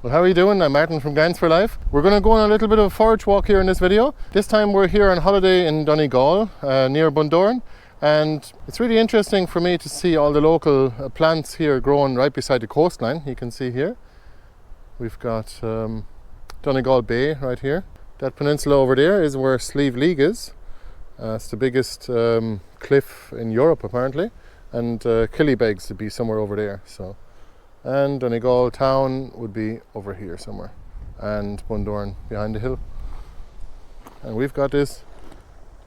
Well, how are you doing? I'm Martin from Gans for Life. We're going to go on a little bit of a forage walk here in this video. This time we're here on holiday in Donegal, near Bundoran, and it's really interesting for me to see all the local plants here growing right beside the coastline. You can see here we've got Donegal Bay right here. That peninsula over there is where Slieve League is. It's the biggest cliff in Europe apparently, and Killybegs would be somewhere over there. And Donegal town would be over here somewhere, and Bundoran behind the hill. And we've got this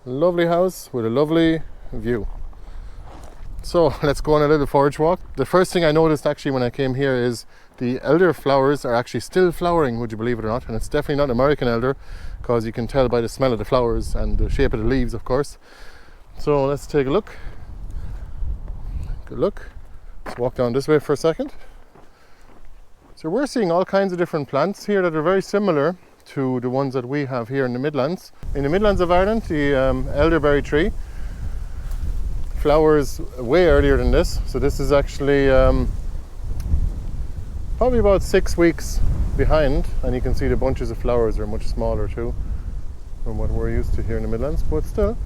lovely house with a lovely view. So let's go on a little forage walk. The first thing I noticed actually when I came here is the elder flowers are actually still flowering, would you believe it or not? And it's definitely not American elder, because you can tell by the smell of the flowers and the shape of the leaves, of course. So let's take a look. Good look. Let's walk down this way for a second. So we're seeing all kinds of different plants here that are very similar to the ones that we have here in the Midlands. In the Midlands of Ireland, the elderberry tree flowers way earlier than this. So this is actually probably about 6 weeks behind, and you can see the bunches of flowers are much smaller too from what we're used to here in the Midlands. But still,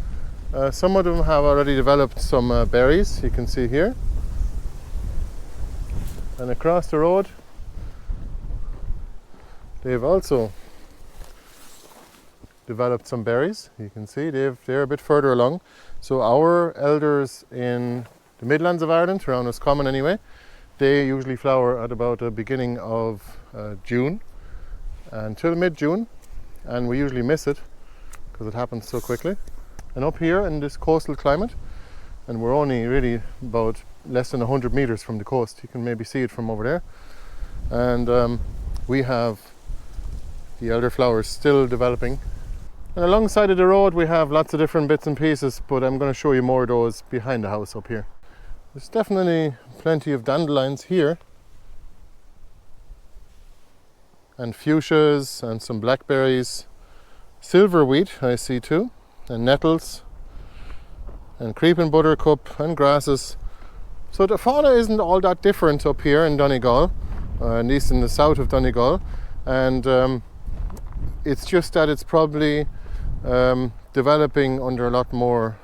some of them have already developed some berries, you can see here. And across the road, they've also developed some berries. You can see they're a bit further along. So our elders in the Midlands of Ireland, around Roscommon anyway, they usually flower at about the beginning of June until mid-June, and we usually miss it because it happens so quickly. And up here in this coastal climate, and we're only really about less than 100 meters from the coast, you can maybe see it from over there, and we have the elderflowers still developing. And alongside of the road we have lots of different bits and pieces, but I'm going to show you more of those behind the house up here. There's definitely plenty of dandelions here, and fuchsias and some blackberries, silverweed I see too, and nettles and creeping buttercup and grasses. So the fauna isn't all that different up here in Donegal, at least in the south of Donegal, and it's just that it's probably developing under a lot more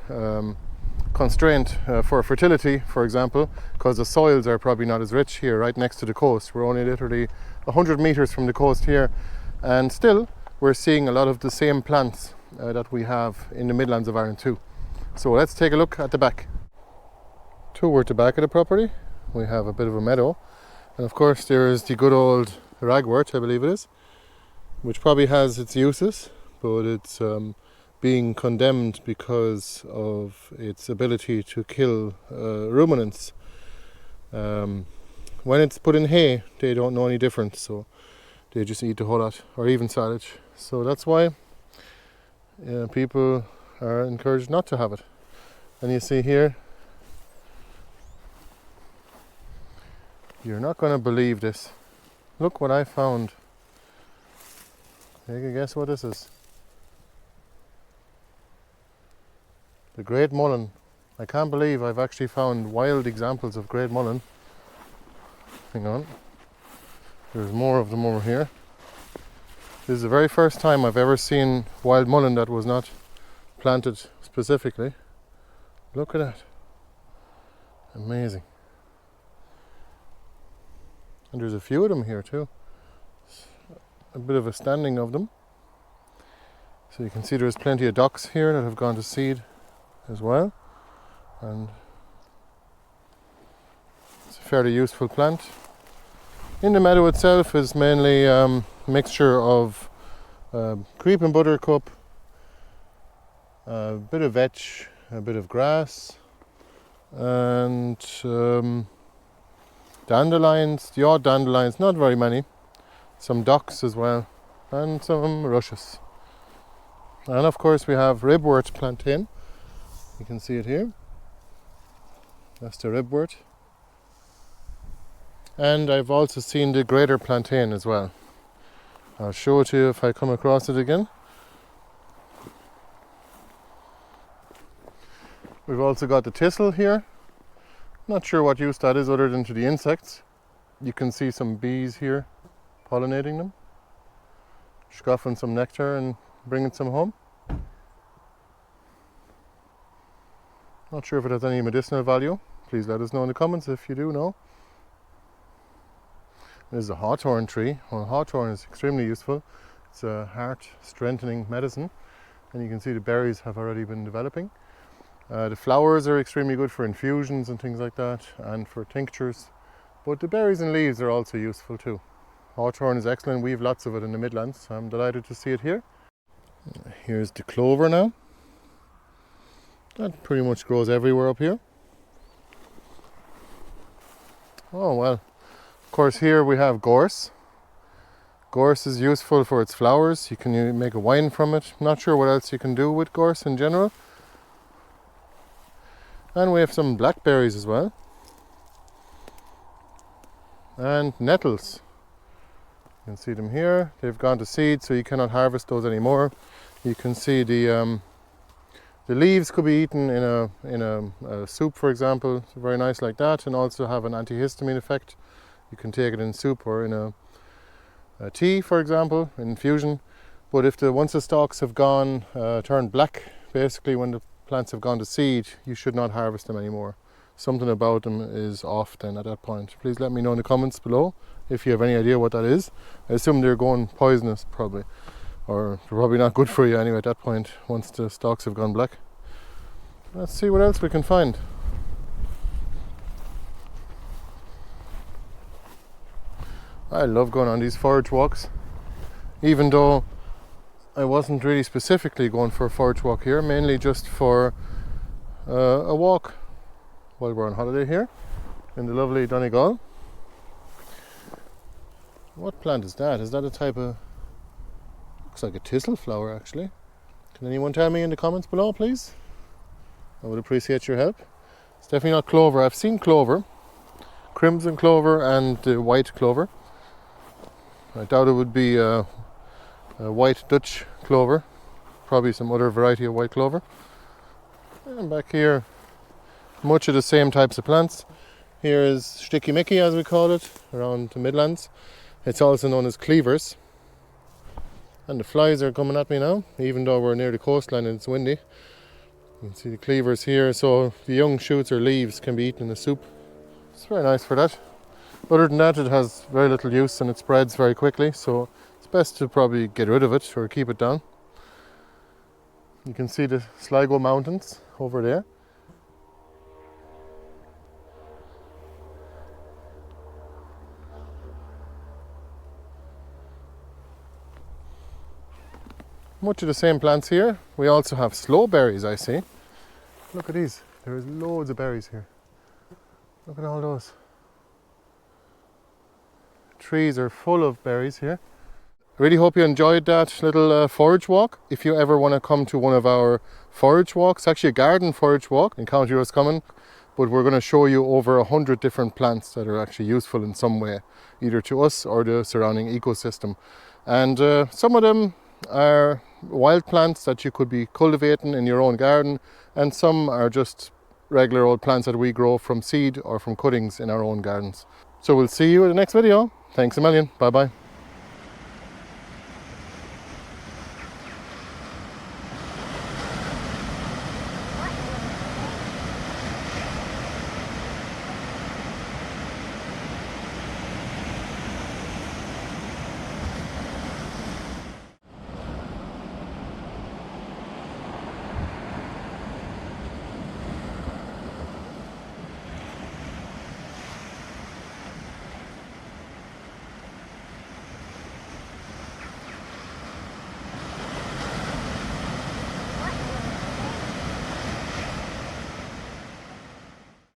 constraint for fertility, for example, because the soils are probably not as rich here right next to the coast. We're only literally 100 meters from the coast here, and still we're seeing a lot of the same plants that we have in the Midlands of Ireland too. So let's take a look at the back. Toward the back of the property we have a bit of a meadow, and of course there is the good old ragwort, I believe it is, which probably has its uses, but it's being condemned because of its ability to kill ruminants. When it's put in hay, they don't know any different, so they just eat the whole lot, or even silage. So that's why people are encouraged not to have it. And you see here, you're not going to believe this. Look what I found. Take a guess what this is. The great mullen. I can't believe I've actually found wild examples of great mullen. Hang on. There's more of them over here. This is the very first time I've ever seen wild mullen that was not planted specifically. Look at that. Amazing. And there's a few of them here too. A bit of a standing of them. So you can see there's plenty of docks here that have gone to seed as well, and it's a fairly useful plant. In the meadow itself is mainly a mixture of creeping buttercup, a bit of vetch, a bit of grass, and dandelions, the odd dandelions, not very many, some docks as well, and some rushes. And of course we have ribwort plantain. You can see it here. That's the ribwort. And I've also seen the greater plantain as well. I'll show it to you if I come across it again. We've also got the thistle here. Not sure what use that is other than to the insects. You can see some bees here pollinating them, scoffing some nectar and bringing some home. Not sure if it has any medicinal value. Please let us know in the comments if you do know. This is a hawthorn tree. Well, hawthorn is extremely useful. It's a heart strengthening medicine, and you can see the berries have already been developing. The flowers are extremely good for infusions and things like that, and for tinctures, but the berries and leaves are also useful too. Hawthorn is excellent. We have lots of it in the Midlands. I'm delighted to see it here. Here's the clover now. That pretty much grows everywhere up here. Oh well. Of course, here we have gorse. Gorse is useful for its flowers. You can make a wine from it. Not sure what else you can do with gorse in general. And we have some blackberries as well. And nettles. You can see them here. They've gone to seed, so you cannot harvest those anymore. You can see the leaves could be eaten in a soup, for example. It's very nice like that, and also have an antihistamine effect. You can take it in soup or in a tea, for example, in infusion. But once the stalks have gone, turned black, basically when the plants have gone to seed, you should not harvest them anymore. Something about them is off then at that point. Please let me know in the comments below if you have any idea what that is. I assume they're going poisonous probably, or they're probably not good for you anyway at that point once the stalks have gone black. Let's see what else we can find. I love going on these forage walks, even though I wasn't really specifically going for a forage walk here, mainly just for a walk while we're on holiday here in the lovely Donegal. What plant is that? Is that a type of... looks like a thistle flower actually. Can anyone tell me in the comments below, please? I would appreciate your help. It's definitely not clover. I've seen clover, crimson clover and white clover. I doubt it would be a white Dutch clover, probably some other variety of white clover. And back here, much of the same types of plants. Here is Sticky Mickey, as we call it, around the Midlands. It's also known as cleavers. And the flies are coming at me now, even though we're near the coastline and it's windy. You can see the cleavers here, so the young shoots or leaves can be eaten in the soup. It's very nice for that. Other than that, it has very little use and it spreads very quickly, so it's best to probably get rid of it or keep it down. You can see the Sligo Mountains over there. Much of the same plants here. We also have sloe berries, I see. Look at these. There's loads of berries here. Look at all those. Trees are full of berries here. I really hope you enjoyed that little forage walk. If you ever want to come to one of our forage walks, actually a garden forage walk in County Roscommon, but we're going to show you over 100 different plants that are actually useful in some way, either to us or the surrounding ecosystem. And some of them are wild plants that you could be cultivating in your own garden, and some are just regular old plants that we grow from seed or from cuttings in our own gardens. So we'll see you in the next video. Thanks a million. Bye bye.